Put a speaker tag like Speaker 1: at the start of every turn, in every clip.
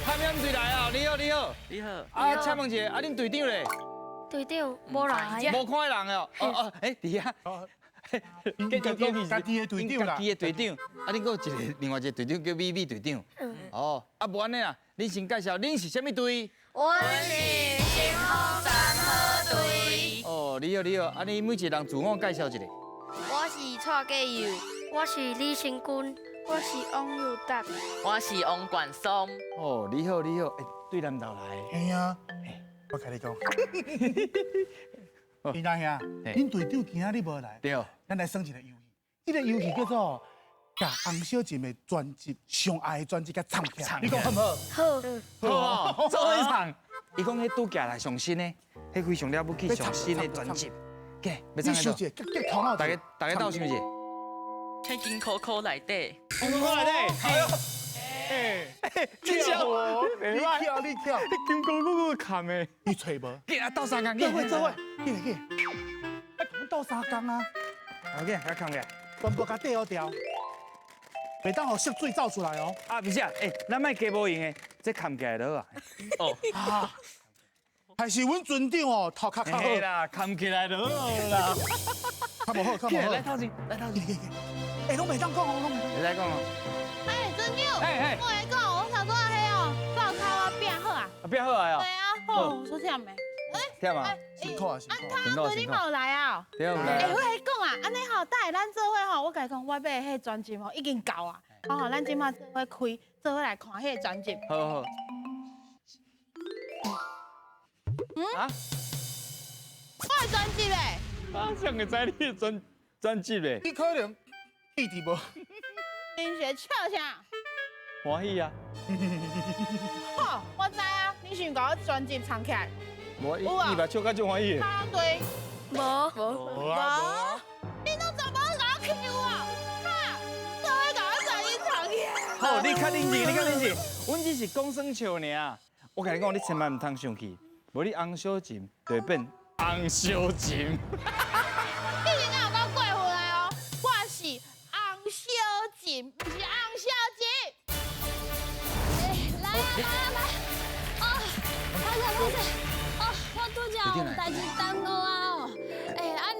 Speaker 1: 派面队来啊！你好，你好，
Speaker 2: 你好，
Speaker 1: 啊，请问一下，啊，恁队长咧？
Speaker 3: 队长无来，
Speaker 1: 无看人哦。哦，哎，伫遐。
Speaker 4: 家己的队长啦
Speaker 1: 家己的队长，啊，恁有一个另外一个队长叫米米队长。哦，啊，无安尼啦，恁先介绍，恁是啥物队？
Speaker 3: 我是新风山河队。
Speaker 1: 哦，你好，你好，啊，你每一个人自我介绍一下。
Speaker 3: 我是蔡继佑，我是李新君，我是王友达，
Speaker 2: 我是王冠松。
Speaker 1: 哦，你好，你好，哎，对南投来。
Speaker 4: 哎呀，我跟你讲，李大兄，恁队长今仔日无来，
Speaker 1: 对。
Speaker 4: 咱来耍一个游戏，这个游戏叫做把洪小姐的专辑上爱的专辑给唱起来，你讲好不好？
Speaker 3: 好，
Speaker 1: 好，做一场。伊讲迄拄寄来上新的，迄非常了不起上新的专辑，给要唱
Speaker 4: 你想一
Speaker 1: 个，
Speaker 4: 下，头脑，
Speaker 1: 大家斗想一下。
Speaker 2: 迄金扣扣内底，
Speaker 1: 我来咧，真巧，
Speaker 4: 你跳，你跳，
Speaker 1: 金哥哥看的，
Speaker 4: 你吹无？
Speaker 1: 给啊斗三工，
Speaker 4: 做伙做伙，去，哎，同斗三工啊！
Speaker 1: OK，来看下。
Speaker 4: 全部甲缀好调，袂当互色水走出来哦。
Speaker 1: 啊，不是啊，咱莫加无用的，这看起来就好啊。
Speaker 2: 哦，
Speaker 4: 还是阮船长哦，头壳较好，
Speaker 1: 嘿啦，看起来就好啦。
Speaker 4: 较无好，较无好。
Speaker 1: 来头前，来头前。
Speaker 4: 哎，拢袂当讲哦，拢袂当。
Speaker 1: 你来讲哦。
Speaker 5: 哎，真牛！
Speaker 1: 哎，
Speaker 5: 我来讲，我想说迄哦，照开我变好啊。
Speaker 1: 啊，变好来哦。
Speaker 5: 对啊，哦，我说这样没？
Speaker 1: 忝啊？
Speaker 4: 辛苦啊，辛苦。
Speaker 5: 他昨天冇来啊。
Speaker 1: 对有
Speaker 5: 哎，
Speaker 1: 来。
Speaker 5: 我来讲啊，安尼吼，等下咱做伙吼，我甲你讲，我买的迄专辑吼已经够啊。好，咱今麦做伙开，做伙来看迄个专辑。
Speaker 1: 好好。啊？
Speaker 5: 我的专辑嘞，
Speaker 1: 啊，怎会知你的专辑嘞？
Speaker 4: 你可能弟弟无？
Speaker 5: 你是笑啥？
Speaker 1: 欢喜啊！
Speaker 5: 好，我知啊，你想把我专辑唱起来？
Speaker 1: 我伊把笑甲足欢喜的。
Speaker 5: 他对。
Speaker 3: 无，
Speaker 4: 无啊
Speaker 5: 你都怎么搞我 Q 啊？哈，做伙搞我专辑唱起来。
Speaker 1: 好，你较冷静，你较冷静。阮只是讲算笑尔。我甲你讲，你千万唔通生气，无你红小钱就会变红小钱。
Speaker 5: 你今天有够过分的哦！我是红小姐，不是红小姐。
Speaker 6: 来啊！哦，拍势！哦，我拄则有代志耽误啊哦。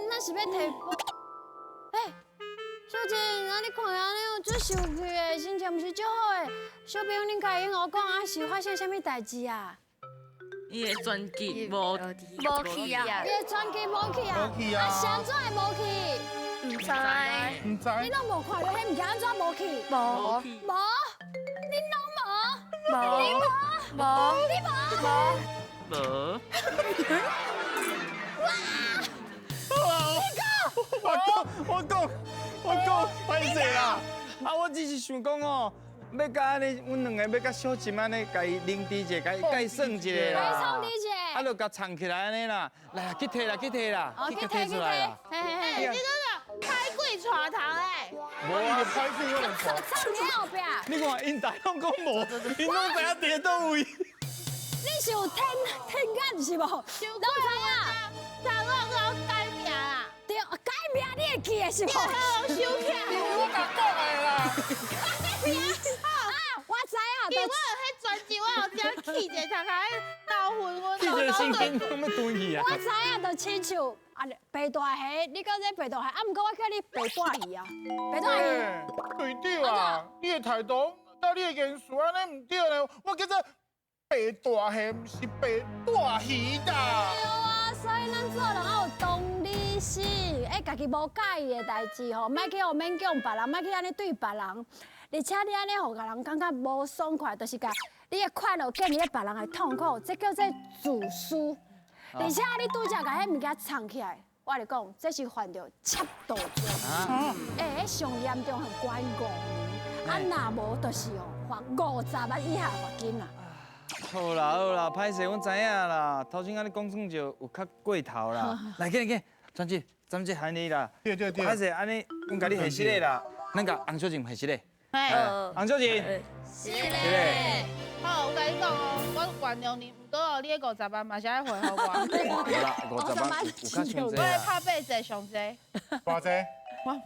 Speaker 6: 那是要提。小姐，你看安尼有足生气的，心情毋是足好的。小朋友，恁家因我讲啊，是发生啥物代志啊？
Speaker 2: 伊的专辑
Speaker 3: 无去啊，
Speaker 6: 你的专辑无去啊？
Speaker 4: 无去啊
Speaker 6: 啥怎会无去？
Speaker 3: 唔知，
Speaker 4: 唔知。
Speaker 6: 你拢无看到迄物件，安怎无去？
Speaker 3: 无，
Speaker 6: 无？你拢无？
Speaker 3: 无，
Speaker 6: 你无？
Speaker 3: 无，
Speaker 6: 你无？
Speaker 2: 无。
Speaker 1: 我讲，歹势啦！啊，我只是想讲哦，要甲安尼，阮两个要甲小金安尼，甲伊认知者，甲伊算一个
Speaker 6: 来
Speaker 1: 啦。
Speaker 6: 唱你者。
Speaker 1: 啊，就甲唱起来安尼啦，来去摕啦，去摕啦，
Speaker 6: 哦，去
Speaker 1: 摕出来啦。
Speaker 6: 嘿嘿
Speaker 5: 哎，
Speaker 6: 嘿。
Speaker 5: 你这个开柜传堂哎！
Speaker 4: 无伊就拍水我就说。
Speaker 6: 唱你后壁。
Speaker 1: 你看，因大拢讲无，因拢知影伫倒位。
Speaker 6: 你是有天眼是无？拢知影。
Speaker 5: 大哥给我改名啦！
Speaker 6: 对，改名你会记的是无？
Speaker 5: 收起来！
Speaker 4: 我甲讲的啦。
Speaker 6: 我知影，
Speaker 5: 因为我有迄专辑，我有只气者，常常闹混混。
Speaker 1: 记者心经拢要蹲去啊！
Speaker 6: 我知影，就亲像啊白大虾，你讲这白大虾，啊，毋过我叫你白大鱼啊，白大鱼。
Speaker 4: 队长啊，你的态度甲你的言辞安尼唔对呢，我叫做白大虾，唔是白大鱼
Speaker 6: 对
Speaker 4: 啦。
Speaker 6: 啊，所以咱做人要有同理心，家己无介意的代志吼，莫去互勉强别人，莫去安尼对别人。而且你安尼互别人感觉无爽快，就是甲你的快乐建立在别人的痛苦，这叫做自私。而且你拄则甲迄物件藏起来，我就讲这是犯着窃盗罪。迄上严重是关5年，若无就是哦罚50万以下罚金啦。
Speaker 1: 好啦好啦，歹势，阮知影啦。头先安尼讲算就有较过头啦。来，给，专辑喊你啦。
Speaker 4: 对。
Speaker 1: 歹势，安尼阮甲你下失礼啦。咱甲洪小姐下失礼。
Speaker 5: 哎，
Speaker 1: 洪小姐，
Speaker 5: 是嘞。好，我甲你讲哦，我原谅你，不过哦，你的50万嘛是爱还互我。
Speaker 1: 好啦，50万有较伤
Speaker 5: 我
Speaker 1: 济啦。
Speaker 5: 会拍8折上济。
Speaker 4: 偌济？
Speaker 5: 我唔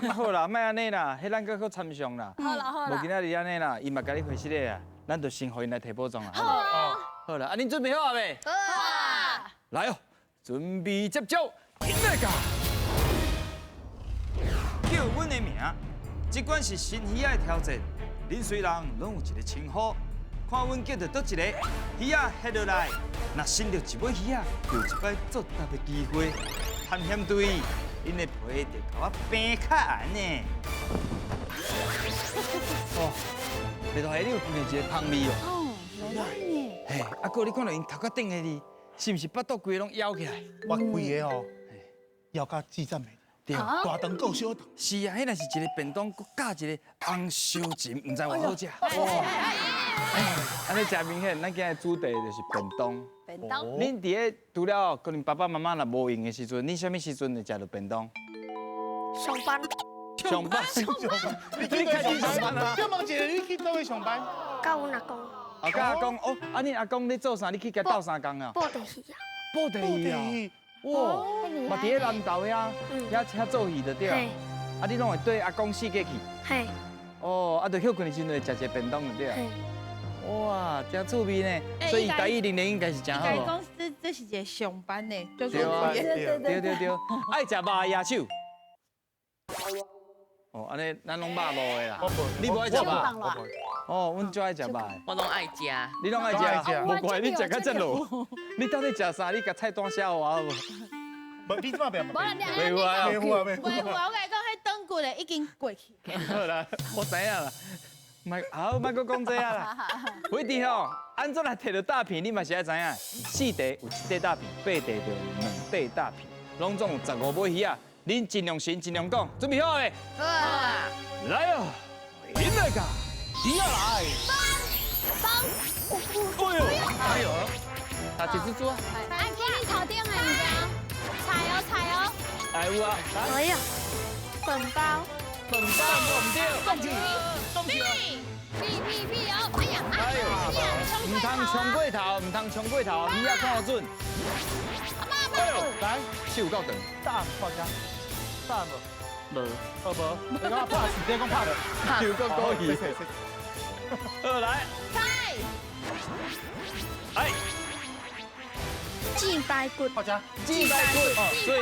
Speaker 5: 知。
Speaker 1: 好啦，莫安尼啦，迄咱搁参详啦。
Speaker 6: 好啦好啦
Speaker 1: 无今，仔日安尼啦，伊嘛甲你回息咧啊，咱就先互因来提保障啦。
Speaker 6: 好啊，
Speaker 1: 好啦，啊，恁准备好啊未？
Speaker 3: 好啊！
Speaker 1: 来哦，准备接招，赢来个！叫阮的名，即管是新鱼仔的挑战，恁虽然拢有一个称呼，看阮叫到倒一个鱼仔下落来，若伸到一尾鱼仔，就有一摆作答的机会。探险队，恁的皮得甲我平较安呢。哦，袂大下你有闻到一个香味哦。
Speaker 6: 哦，袂歹呢。
Speaker 1: 嘿，啊哥，你看到因头壳顶的哩，是毋是巴肚规拢咬起来？
Speaker 4: 我规个哦，要甲记赞的，
Speaker 1: 对。
Speaker 6: 啊
Speaker 4: 大肠够小肠。
Speaker 1: 是啊，迄若是一个便当，佮加一个红烧钱，唔知偌好食。安尼真明显，咱今日主题就是便当。
Speaker 6: 便当，
Speaker 1: 恁伫咧除了可能爸爸妈妈若无用的时阵，恁什么时阵会食到便当？
Speaker 3: 上班，
Speaker 1: 上班。
Speaker 4: 你开始上班啊？要问一个，你去倒位上班？
Speaker 3: 甲阮阿公
Speaker 1: 啊，甲阿公哦，啊，恁阿公咧做啥？你去甲斗相共啊？
Speaker 3: 报地戏啊。
Speaker 1: 布地啊！哇，嘛伫咧南投遐，遐做戏的对啊。
Speaker 3: 嘿，
Speaker 1: 啊，你拢会对阿公四界去？
Speaker 3: 嘿，
Speaker 1: 哦，啊，就休困的时阵就食一个便当就对啊。
Speaker 3: 嘿，
Speaker 1: 哇，真趣味呢！
Speaker 5: 哎
Speaker 1: 所以台语能力应该是真好哦。
Speaker 5: 伊讲这是一个上班呢，就
Speaker 1: 对啊
Speaker 6: 对对
Speaker 1: 对对对，爱食肉的野手。哦，安尼咱拢肉路的啦。你无爱食肉？哦，阮最爱食肉的。
Speaker 2: 我拢爱食。
Speaker 1: 你拢爱
Speaker 4: 都爱
Speaker 1: 食？
Speaker 4: 食
Speaker 1: 无怪你食较真路。你到底食啥？你甲菜单写我好无？
Speaker 4: 无，你怎么变？
Speaker 6: 无啦，
Speaker 1: 袂有啊
Speaker 4: 袂有啊，袂有
Speaker 5: 喂，我甲你讲，迄长骨的已经过去。
Speaker 1: 好啦，我知影啦。好，莫搁讲这啊啦。伟弟吼，安怎来摕到大片？你嘛是爱知影。4地有1块大片，8地就有2块大片，拢总有15尾鱼啊。恁尽量行，尽量讲，准备好未？
Speaker 3: 好啊！
Speaker 1: 来哦，赢了个，鱼要来。哎呦，打铁蜘蛛啊！
Speaker 6: 哎，给你头顶的物件，菜哦菜哦，
Speaker 1: 来有啊，
Speaker 3: 哎呀，本包，
Speaker 1: 本包我唔对，
Speaker 6: 屁哦，哎呀，
Speaker 1: 哎呦，唔通冲过头，唔通冲过头，鱼要看准。哎呦，来，手够长。
Speaker 4: 大大家，大无？
Speaker 1: 无，
Speaker 4: 无，你讲拍，你讲拍的，
Speaker 1: 手够高鱼。好来，哎，
Speaker 3: 鸡排骨，
Speaker 4: 大家，
Speaker 1: 鸡排骨，哦，所以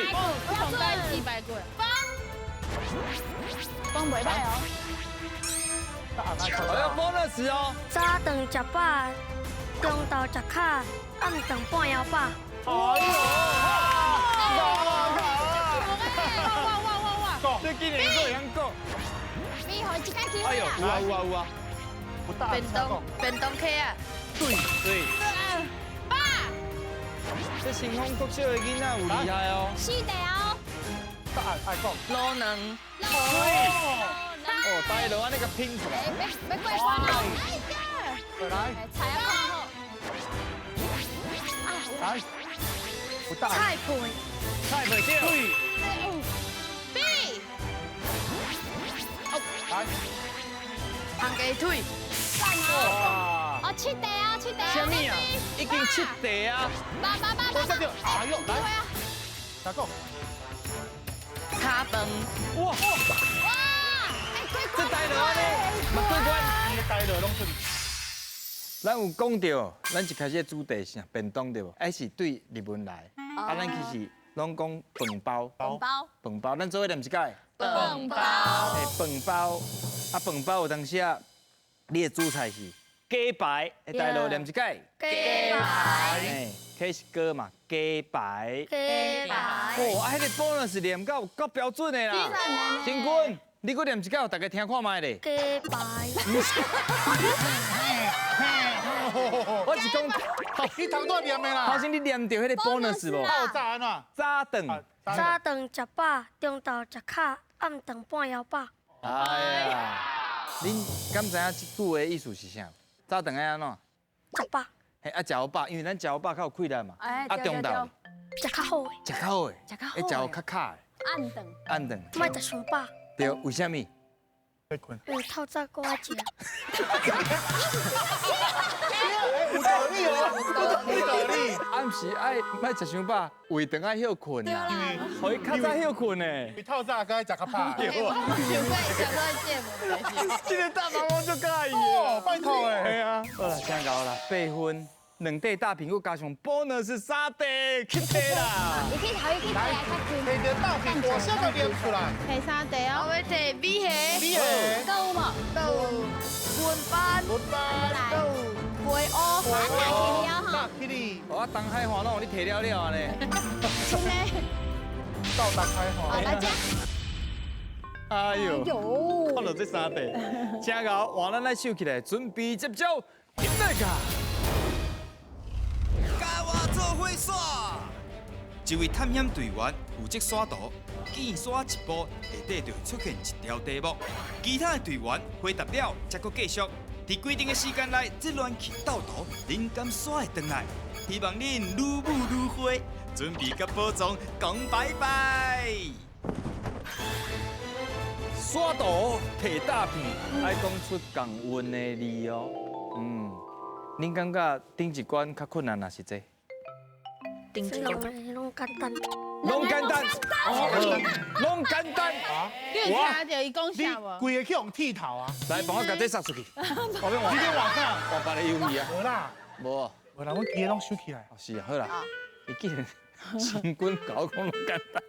Speaker 5: 上班400骨。
Speaker 6: 讲袂歹哦，
Speaker 1: 我要 bonus 哦。
Speaker 3: 早顿食饱，中昼食卡，暗顿半枵饱。
Speaker 5: 哇！
Speaker 1: 你竟然个会晓讲？
Speaker 6: 你互一解机
Speaker 1: 哎呦，
Speaker 6: 会啦，
Speaker 1: 有啊有啊有啊，
Speaker 4: 不大，
Speaker 3: 便当客啊！
Speaker 1: 对对。这新丰国小的囡仔有厉害哦。
Speaker 6: 4地哦，
Speaker 4: 大爱讲，
Speaker 2: 卤卵，
Speaker 1: 哦，大家都安尼个拼出来。
Speaker 6: 要过关哦，
Speaker 4: 来
Speaker 6: 菜要看好，
Speaker 4: 来，不大，
Speaker 3: 菜皮，
Speaker 1: 菜袂对。
Speaker 4: 来，
Speaker 3: 红鸡腿，
Speaker 1: 哇！
Speaker 6: 哦7地哦7地，
Speaker 1: 什么啊？已经7地啊！
Speaker 6: 爸，
Speaker 4: 我这就，哎呦，来，
Speaker 6: 啊，
Speaker 4: 来讲，
Speaker 2: 炒饭，
Speaker 1: 哇！
Speaker 6: 哇，哎过
Speaker 1: 这
Speaker 6: 关，
Speaker 1: 台就安尼，嘛过关。
Speaker 4: 你带落拢出去，
Speaker 1: 咱有讲到，咱一开始的主题是便当对无？还是对日文来？啊，咱其实拢讲饭包。
Speaker 6: 红包，
Speaker 1: 饭包，咱做伙念一解。
Speaker 6: 饭包，
Speaker 1: 诶，饭包，啊，饭包有当时啊，你的主菜是鸡排，诶，大陆念一解。
Speaker 3: 鸡排，
Speaker 1: 诶，起是哥嘛，鸡排。
Speaker 3: 鸡排，
Speaker 1: 哦，啊，迄个 bonus 念到够标准的啦。新君，你搁念一解，大家听看卖咧。
Speaker 3: 鸡排，
Speaker 1: 我是讲，
Speaker 4: 你头多念的
Speaker 1: 头
Speaker 4: 啦，
Speaker 1: 先你念到迄个 bonus 无？
Speaker 4: 爆炸安怎？
Speaker 1: 早顿。
Speaker 3: 早顿食饱，中昼食卡，暗顿半枵饱。
Speaker 1: 哎呀，恁敢知影即句的意思是啥？早顿爱安怎？
Speaker 3: 食饱，
Speaker 1: 嘿，啊，食好饱，因为咱食好饱较有气力嘛。
Speaker 6: 哎
Speaker 1: 啊，中昼
Speaker 3: 食较好诶，
Speaker 1: 食较好诶，
Speaker 6: 食较好
Speaker 1: 会食有较卡的，
Speaker 6: 暗顿，
Speaker 1: 安顿。
Speaker 3: 莫食伤饱，
Speaker 1: 对，为什么？
Speaker 4: 被困，
Speaker 3: 因为透早搁爱食。
Speaker 4: 有道理哦，有道理。
Speaker 1: 啊，毋
Speaker 7: 是爱莫食伤饱，胃肠爱休困啦，互伊较早休困呢。
Speaker 4: 你透早该食较饱。
Speaker 3: 难怪小时候见我。
Speaker 7: 这个大肠我就介意
Speaker 4: 哦，拜托
Speaker 7: 哎
Speaker 4: 诶。
Speaker 7: 呀，好啦，真够啦，8分，2块大屏，佮加上 bonus 3块，去摕啦。
Speaker 6: 你去头一去来较近。
Speaker 4: 摕着大饼，我先给念出来。
Speaker 5: 第三题
Speaker 3: 我
Speaker 5: 哦，
Speaker 3: 要摕米鞋，
Speaker 4: 米诶，
Speaker 6: 购物无？
Speaker 3: 豆滚班，
Speaker 4: 滚吧。
Speaker 3: 豆灰乌，
Speaker 4: 大起你，
Speaker 7: 我东海岸拢有你摕了了呢。
Speaker 6: 真的。
Speaker 4: 到达开
Speaker 6: 好，
Speaker 4: 花。
Speaker 6: 来家。
Speaker 7: 哎呦，
Speaker 6: 有。
Speaker 7: 看到这3题，真够，换咱来手起来，准备接招，起来噶！
Speaker 1: 甲我做伙耍。一位探险队员负责耍图，见耍一步，下底就会出现一条题目，其他的队员回答了，才搁继续。伫规定的时间内，这乱去斗图，恁敢耍会转来？希望恁愈舞愈花，准备甲宝藏讲拜拜。
Speaker 7: 耍图摕大片，爱讲出共韵的字哦。恁感觉顶一关较困难，还是这？
Speaker 3: 顶级
Speaker 5: 拢简单。
Speaker 7: 拢简单，拢简单。
Speaker 5: 你有听到伊讲
Speaker 4: 你
Speaker 5: 啥无？
Speaker 4: 规个去用剃头啊？
Speaker 7: 来，帮我甲这杀出去。我变
Speaker 4: 今天晚上。
Speaker 7: 我别的游戏啊。
Speaker 4: 无啦，
Speaker 7: 无。
Speaker 4: 无啦，阮记个拢收起来。
Speaker 7: 哦，是啊，好啦。伊既然新军甲我讲拢简单，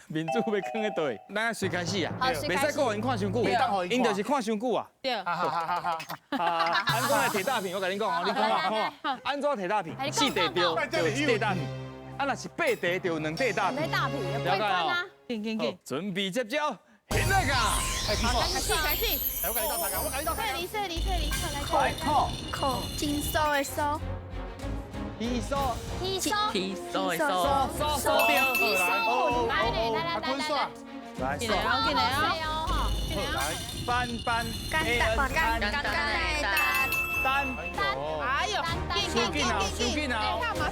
Speaker 7: 民主要囥喺倒？咱随开始啊，袂使个人看伤久，因就是看伤久啊。
Speaker 5: 对。
Speaker 4: 哈哈哈哈哈！
Speaker 7: 安怎来摕大片？我甲恁讲哦，你看啊，安怎摕大片？4题对，就1块大片。啊，若是8题就2块大片。
Speaker 6: 没大饼，有过关啊。
Speaker 7: 好，准备接招，现在噶。
Speaker 5: 开始。
Speaker 4: 我甲你斗大家，我甲你斗大家。
Speaker 5: 离色，来
Speaker 7: 靠，
Speaker 3: 扣金收的收，
Speaker 7: 一手，
Speaker 6: 提手，
Speaker 2: 提收收，
Speaker 7: 手掉，
Speaker 6: 来，
Speaker 4: 坤耍，
Speaker 7: 来
Speaker 5: 进来哦，进来哦，
Speaker 6: 哦，
Speaker 4: 来，
Speaker 7: 班
Speaker 3: 干
Speaker 7: 单，
Speaker 5: 哎呦，
Speaker 7: 收紧啊，收紧啊，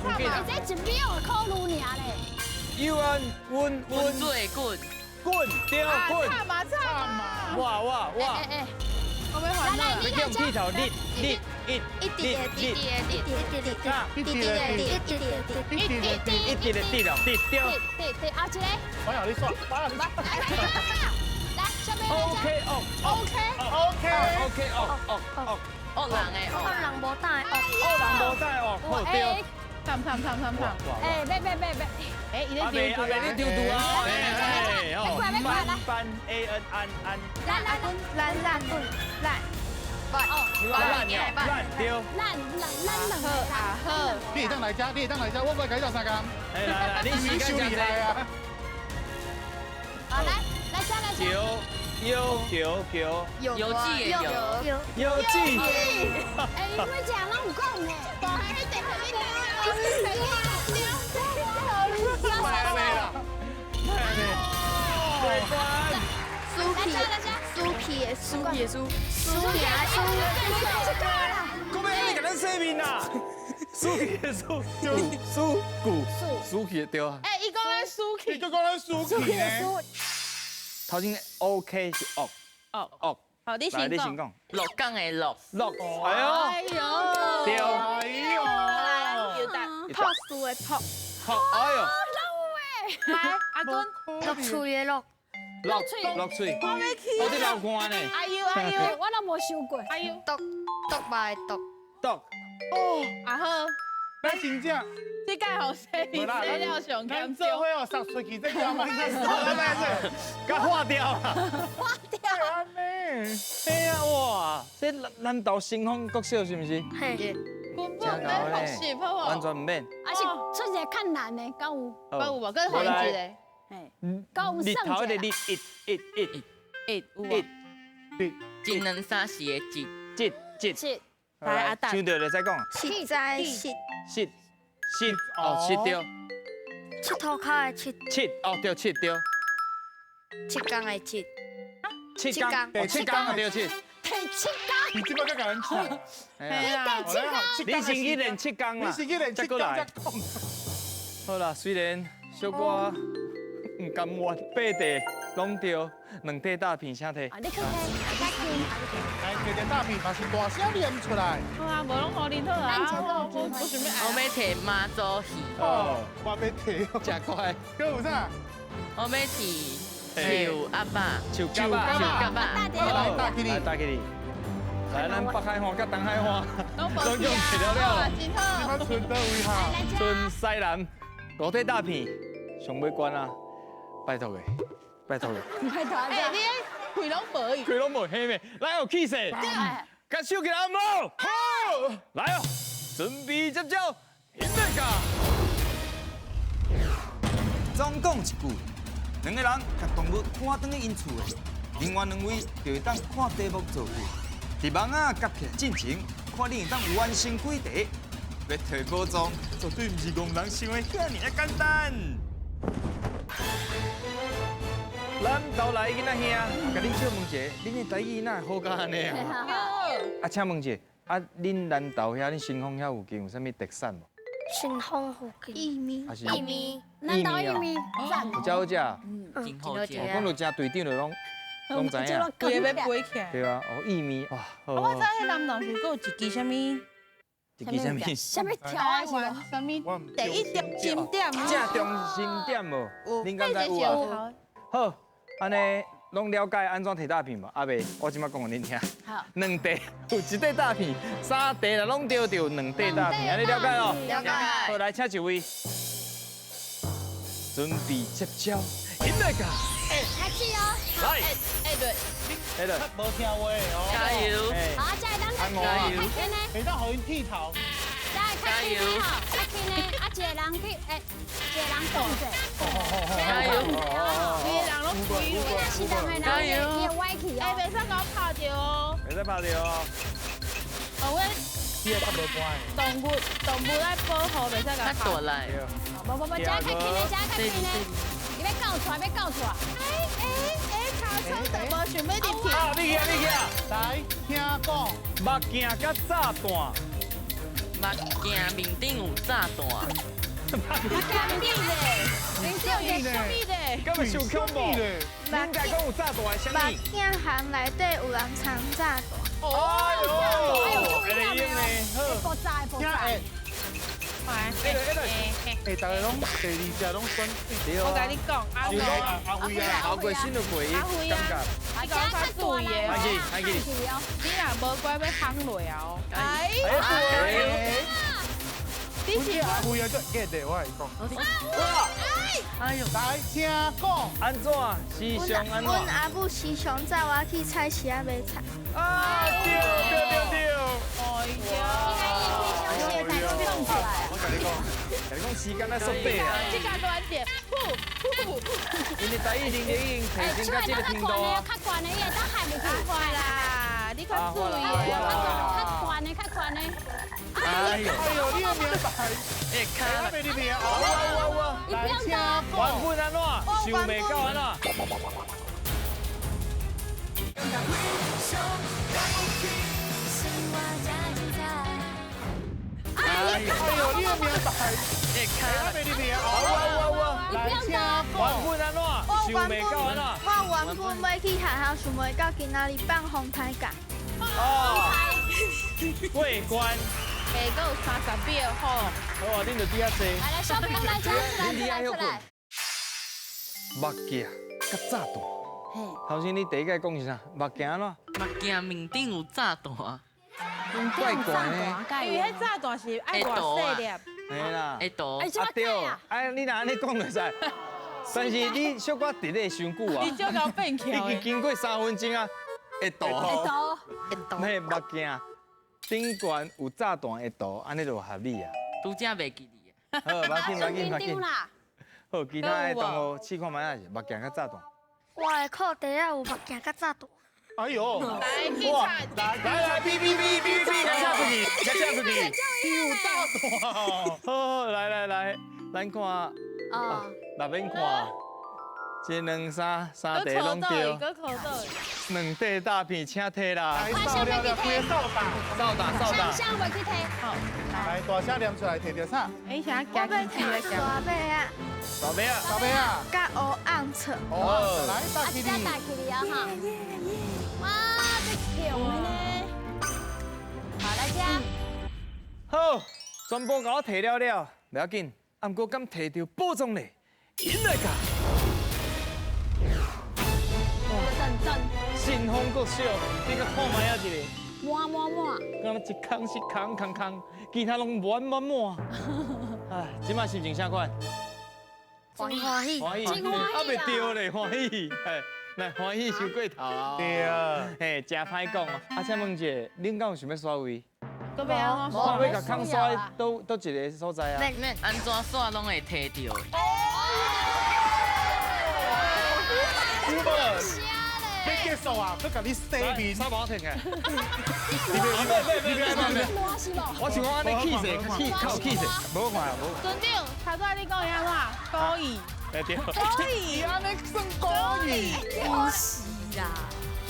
Speaker 7: 收紧啊。
Speaker 6: 这1秒的考虑尔咧。
Speaker 7: 有安稳
Speaker 2: 滚最滚，
Speaker 7: 滚掉滚，
Speaker 5: 唱嘛，
Speaker 7: 哇，
Speaker 5: 我们还了，
Speaker 7: 你用剃头立，
Speaker 3: 一滴的滴滴的滴滴的滴滴的滴滴的滴滴的滴，
Speaker 7: 了，滴掉。
Speaker 6: 对，后一个。
Speaker 4: 我让你耍，我让你耍。
Speaker 6: 来，下面来讲。
Speaker 7: OK
Speaker 2: 恶人的恶，
Speaker 3: 人无带哦，
Speaker 7: 无带哦，好掉。
Speaker 5: 唱，
Speaker 6: 哎，别，
Speaker 5: 哎，伊咧
Speaker 7: 阿伯，你丢毒啊！班 A N 安，
Speaker 3: 烂滚烂，
Speaker 7: 烂丢。
Speaker 6: 烂
Speaker 5: 好，
Speaker 4: 你会当来遮，我过来甲你斗三工。
Speaker 7: 来，你时间
Speaker 4: 厉害啊！
Speaker 6: 好，来，
Speaker 2: 有记也有，
Speaker 7: 有记。
Speaker 6: 哎，你会讲那有讲呢？
Speaker 7: 讲咩？你甲咱洗面啦？输去的输，就输股，输去对啊。
Speaker 5: 哎，伊讲咱输
Speaker 4: 你就讲咱输去呢？
Speaker 7: 头先 OK 是恶，
Speaker 5: 好，你
Speaker 7: 来，
Speaker 5: 先讲。
Speaker 7: 你先讲。
Speaker 2: 落港的落，
Speaker 7: 落，哎呦，对，
Speaker 4: 哎呦，
Speaker 5: 有带泡输的泡，
Speaker 7: 好，哎呦，
Speaker 5: 来，阿君，
Speaker 3: 落嘴的落，
Speaker 7: 落嘴，我伫流汗呢。
Speaker 5: 哎呦，
Speaker 6: 我都无想过。
Speaker 5: 哎呦，
Speaker 3: 毒吧毒，
Speaker 7: 毒，
Speaker 5: 阿好，
Speaker 4: 咱真正，
Speaker 5: 这届好洗了上
Speaker 4: 咱
Speaker 5: 严重。
Speaker 4: 做伙哦，杀出去这条嘛，来，
Speaker 7: 甲化掉了。
Speaker 4: 安尼，
Speaker 7: 哎呀，哇，这咱岛新丰国小是不是？
Speaker 3: 嘿，
Speaker 5: 根本没好洗，好不好？
Speaker 7: 完全唔免。
Speaker 6: 还是出一个较难的，敢有？
Speaker 5: 有无？跟换一个，
Speaker 6: 嘿，敢有算
Speaker 7: 头的
Speaker 6: 一个？
Speaker 2: 一两三四的一，
Speaker 6: 是。
Speaker 5: 来阿达
Speaker 7: 想到就再讲。
Speaker 3: 七在七，
Speaker 7: 七，哦，七对，
Speaker 3: 七头壳的七，
Speaker 7: 七，哦对，七对，
Speaker 3: 七缸的七，
Speaker 7: 七缸，哦七缸啊对七。
Speaker 6: 第七缸。
Speaker 4: 你即摆甲人抢，
Speaker 7: 哎呀，
Speaker 6: 第七缸。
Speaker 7: 你先去练七缸啦，
Speaker 4: 你是去练七缸才讲。
Speaker 7: 好啦，虽然小可唔甘愿8题，拢对，两块大片啥摕？
Speaker 6: 啊，你去摕，再去。
Speaker 4: 来，摕点大片，嘛是大声念出来。
Speaker 5: 好啊，无拢互恁好啊。我想要
Speaker 2: 我要摕妈祖鱼，
Speaker 4: 哦，我要摕。
Speaker 7: 真快，
Speaker 4: 搁有啥？
Speaker 2: 我要摕树阿爸，
Speaker 7: 手夹吧，
Speaker 2: 阿爸，
Speaker 6: 大点。
Speaker 4: 来，大给你
Speaker 7: 来。打给你。来，咱北海岸甲东海岸，
Speaker 5: 拢无
Speaker 7: 拢用起了了。
Speaker 5: 真
Speaker 4: 你
Speaker 5: 好。
Speaker 4: 们存到位哈。
Speaker 6: 来这。
Speaker 7: 春西南五块大片，上尾关啊，拜托嘅，拜托嘅。
Speaker 6: 拜托啊！
Speaker 5: 哎，你开拢无伊。
Speaker 7: 佢拢无黑咩？来有气势，甲手起来好冇？好，来哦，准备接招，准备噶。
Speaker 1: 总讲一句，两个人甲动物看转去因厝的，另外两位就会当看题目做句，伫网啊夹起来进前，看你会当完成几题。要摕宝藏，绝对毋是戆人想的遐尔简单。
Speaker 7: 咱投来囡仔兄，甲恁小问一下，恁的台语哪会好甲安尼啊？啊，请问一下，啊，恁南投遐，恁新丰遐附近有啥物特产无？
Speaker 3: 新丰附近薏米
Speaker 7: 还是
Speaker 3: 薏米，
Speaker 6: 南岛玉米赞。
Speaker 7: 有遮好食？
Speaker 2: 真好食。
Speaker 7: 我讲到正队长就拢知影。
Speaker 5: 规个要飞起来。
Speaker 7: 对啊，哦，薏米哇，好
Speaker 5: 我知
Speaker 7: 好。
Speaker 5: 迄南农是佫有一支什物？
Speaker 7: 一支啥物？
Speaker 6: 什么条啊？是无？
Speaker 5: 什物？第一点金点。
Speaker 7: 正中心点无？恁敢知有啊？
Speaker 5: 有。
Speaker 7: 好，安尼拢了解安怎摕大片无？阿伯，我即摆讲互恁听。
Speaker 6: 好。
Speaker 7: 两题有一块大片，三题啦拢对着两块大片，安尼了解咯？
Speaker 3: 了解。
Speaker 7: 好，来请一位，准备接招，准备噶，
Speaker 6: 开始哦。
Speaker 7: 来，
Speaker 5: 对。
Speaker 7: 来了，
Speaker 4: 无听话哦。
Speaker 2: 加油！
Speaker 7: 哎，
Speaker 6: 好，再来当
Speaker 7: 加油
Speaker 6: 开天呢？
Speaker 4: 会当互因剃头。
Speaker 6: 再来开天呢？吼，开天呢？啊，一个人去，一个人讲者。
Speaker 2: 加油！
Speaker 5: 规个人拢规路。
Speaker 6: 那是当个人伊歪去
Speaker 5: 哎，
Speaker 6: 哦。
Speaker 5: 袂使甲我拍着哦。
Speaker 7: 袂使拍着哦。
Speaker 5: 我
Speaker 4: 你也较无乖。
Speaker 5: 动物来保护，袂使甲
Speaker 2: 较
Speaker 5: 我拍。
Speaker 2: 大来，
Speaker 6: 不，再开天呢？再开天呢？你要搞出来，要搞出来。
Speaker 5: 头冲就无想要入去。
Speaker 7: 啊，你去啊，你去啊！
Speaker 4: 来，听讲。
Speaker 7: 目镜甲炸弹，
Speaker 2: 目镜面顶有炸弹，
Speaker 6: 干你嘞！
Speaker 5: 你这有什么的？
Speaker 7: 敢会受恐怖？恁家讲有炸弹的什么？
Speaker 3: 目镜行内底有人藏炸弹。
Speaker 7: 哎呦，
Speaker 6: 哎呦，注意
Speaker 7: 会用的，好。
Speaker 6: 爆炸，爆炸。
Speaker 5: 快。
Speaker 4: 哎，大家拢第二只拢选
Speaker 7: 对
Speaker 5: 我甲你讲，阿辉，
Speaker 4: 阿辉啊。
Speaker 7: 后过新就过，感觉。
Speaker 5: 你讲较注意的
Speaker 7: 还
Speaker 5: 哦。
Speaker 7: 记，
Speaker 5: 你若无乖要夯落哦。哎，你是
Speaker 4: 阿辉啊，这记得我来讲。
Speaker 7: 哇，
Speaker 2: 哎呦，
Speaker 4: 来听讲。
Speaker 7: 安怎？时尚安怎？
Speaker 3: 阮阿母时常载我去菜市啊买菜。
Speaker 7: 啊，对。
Speaker 5: 哎呀，
Speaker 7: 我跟你讲，时间在缩短啊。
Speaker 5: 这个短点，
Speaker 7: 因为台语能力已经提升到这个程度啊。
Speaker 6: 较悬的，伊会当喊入去。
Speaker 5: 快啦，你较注意
Speaker 6: 较
Speaker 5: 哦。
Speaker 6: 悬的，较悬的。
Speaker 7: 哎呦，
Speaker 4: 哎呦，你的名牌，
Speaker 2: 哎，看
Speaker 4: 我你名
Speaker 7: 哇！
Speaker 6: 你不要
Speaker 4: 听
Speaker 6: 打。
Speaker 7: 原本安怎？想袂到安怎？
Speaker 4: 哎呦，你的名牌，
Speaker 2: 哎，看
Speaker 4: 我你名
Speaker 6: 你不要打。
Speaker 7: 原本安怎？想袂到安怎？
Speaker 3: 我原本要去学校，想袂到今仔日放风台假。
Speaker 7: 哦，过关。
Speaker 5: 下个有30秒好。
Speaker 7: 好啊，恁就比较济。
Speaker 6: 来，小朋友来出来，出来。
Speaker 7: 目镜甲炸弹。
Speaker 6: 嘿，
Speaker 7: 头先你第一个讲是啥？目镜安怎？
Speaker 2: 目镜面顶有炸弹，
Speaker 7: 怪怪呢。
Speaker 5: 因为迄炸弹是爱偌细粒。
Speaker 7: 嘿啦。
Speaker 2: 会倒。
Speaker 6: 哎，
Speaker 7: 啊对，哎，你若安尼讲就使。但是你小可伫咧伤久啊。
Speaker 5: 你少甲变巧
Speaker 7: 已经经过3分钟啊，会倒。
Speaker 6: 会倒。
Speaker 7: 嘿，目镜顶悬有炸弹会倒，安尼就合理啊。
Speaker 2: 拄则袂记你。
Speaker 7: 好，要紧。
Speaker 6: 啦。
Speaker 7: 好，其他的同学试看卖是目镜甲炸弹。
Speaker 3: 我的裤底啊有目镜甲炸弹。
Speaker 4: 哎呦，
Speaker 5: 来，去菜。
Speaker 7: 来，哔，下出去。
Speaker 4: 有大大。
Speaker 7: 好，来，咱看。
Speaker 6: 哦。
Speaker 7: 那边看，一两三
Speaker 5: 搁
Speaker 7: 地拢
Speaker 5: 口
Speaker 7: 对
Speaker 5: 袋，，搁口袋。
Speaker 7: 两块大片请摕啦
Speaker 4: 来，扫了了，规个扫把，
Speaker 7: 扫打，
Speaker 6: 想袂去摕，
Speaker 5: 好，
Speaker 4: 来大声念出来，摕着啥？
Speaker 5: 哎，想要
Speaker 3: 我要
Speaker 5: 夹起来
Speaker 3: 摕
Speaker 5: 夹。
Speaker 3: 沙贝啊，
Speaker 7: 扫尾啊，
Speaker 4: 小妹啊，
Speaker 3: 甲乌红册。
Speaker 4: 哦，来大
Speaker 6: 啊，
Speaker 4: 起你，
Speaker 6: 一只大起你啊哈！哇，这强的呢！好，来吃。
Speaker 7: 好，全部甲我摕了了，不要紧，啊，毋过敢摕到宝藏嘞，赢来甲，
Speaker 6: 真，
Speaker 7: 新风国小，你甲看卖啊一个。
Speaker 6: 满，
Speaker 7: 敢若一空是空，其他拢满。哎，即摆心情啥款？
Speaker 3: 真欢喜。
Speaker 7: 欢喜，
Speaker 6: 真欢喜啊
Speaker 7: 啊袂对咧，欢喜，嘿，来欢喜收过头啊！
Speaker 4: 对啊，
Speaker 7: 嘿，真歹讲哦。啊，请问一下，恁敢有想要刷位？
Speaker 5: 搁要安怎
Speaker 7: 我
Speaker 5: 刷？
Speaker 7: 要甲空刷倒一个所在啊？
Speaker 2: 免安怎刷拢会摕到的。
Speaker 4: 有无？
Speaker 6: 瞎
Speaker 4: 要
Speaker 6: 嘞！
Speaker 4: 结束啊，要甲你洗面。
Speaker 7: 沙包摕起来。
Speaker 6: 满是无？
Speaker 7: 我想讲安尼气势，较有气势，无看啊，无。
Speaker 5: 村长，头拄你讲的安怎？故意。
Speaker 7: 哎对。
Speaker 5: 故意。
Speaker 4: 安尼算故意，
Speaker 6: 不是啦，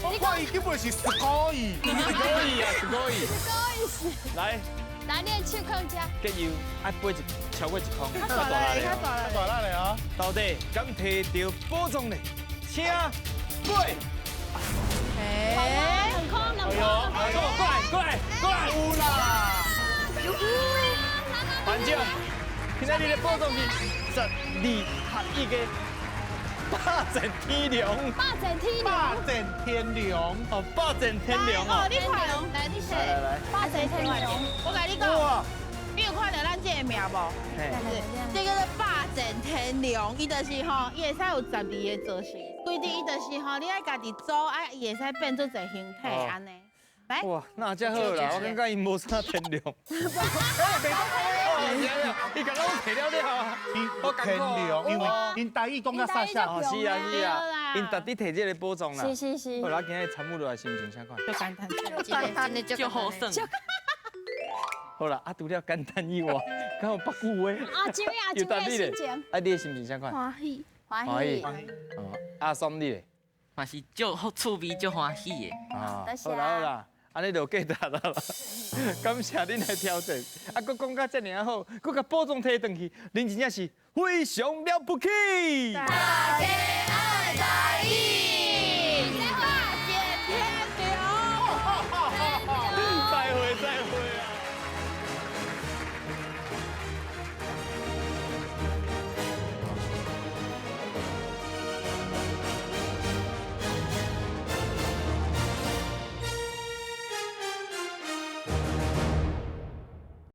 Speaker 4: 我看伊根本是故意。
Speaker 7: 是可以啊，是可以。
Speaker 6: 不意思。
Speaker 7: 来，
Speaker 6: 来，你的手控吃。
Speaker 7: 加油，爱飞超过一空，
Speaker 5: 较大力，较大力。
Speaker 4: 大力啊！
Speaker 7: 到底敢摕到宝藏嘞？请过。
Speaker 5: 哎，
Speaker 6: 两空，
Speaker 7: 过来！
Speaker 4: 有啦，
Speaker 7: 班长，今仔日的宝藏是12合一的霸占天龙，
Speaker 6: 霸占天
Speaker 4: 霸
Speaker 6: 龙，
Speaker 4: 占天良。
Speaker 7: 哦，霸占天龙
Speaker 5: 哦，
Speaker 7: 哦。
Speaker 5: 你看，来你
Speaker 7: 来
Speaker 5: 说，
Speaker 7: 来，
Speaker 6: 霸占天龙。
Speaker 5: 我跟你讲，你有看到咱这个名无？
Speaker 7: 嘿，
Speaker 5: 这个是霸占天龙，伊就是吼，伊会使有12个造型，规定伊就是吼，你爱家己做，啊，伊会使变做一个形体安尼。来，
Speaker 7: 哇，那真好啦，我感觉伊无啥天龙。伊甲我摕了了啊！
Speaker 4: 我天良，因为因台语讲较傻傻。
Speaker 7: 哦，是啊是啊，因特地摕这个宝藏啦。
Speaker 6: 是
Speaker 7: 好啦，今日参悟落来心情啥款？
Speaker 5: 就简单。
Speaker 2: 真的就好耍。
Speaker 7: 好啦，啊除了简单以外，敢有别句话？
Speaker 6: 啊，怎样？怎样心情？
Speaker 7: 啊，你的心情啥款？
Speaker 3: 欢喜。
Speaker 6: 欢喜。
Speaker 7: 哦，啊，爽你咧？
Speaker 2: 嘛是足好趣味，足欢喜的。
Speaker 7: 啊
Speaker 6: 多谢
Speaker 7: 好啦好啦，安尼就过达啦。感谢恁来挑战，啊，佮讲甲遮尔好，佮甲宝藏摕转去，恁真正是非常了不起。
Speaker 3: 大家爱台语。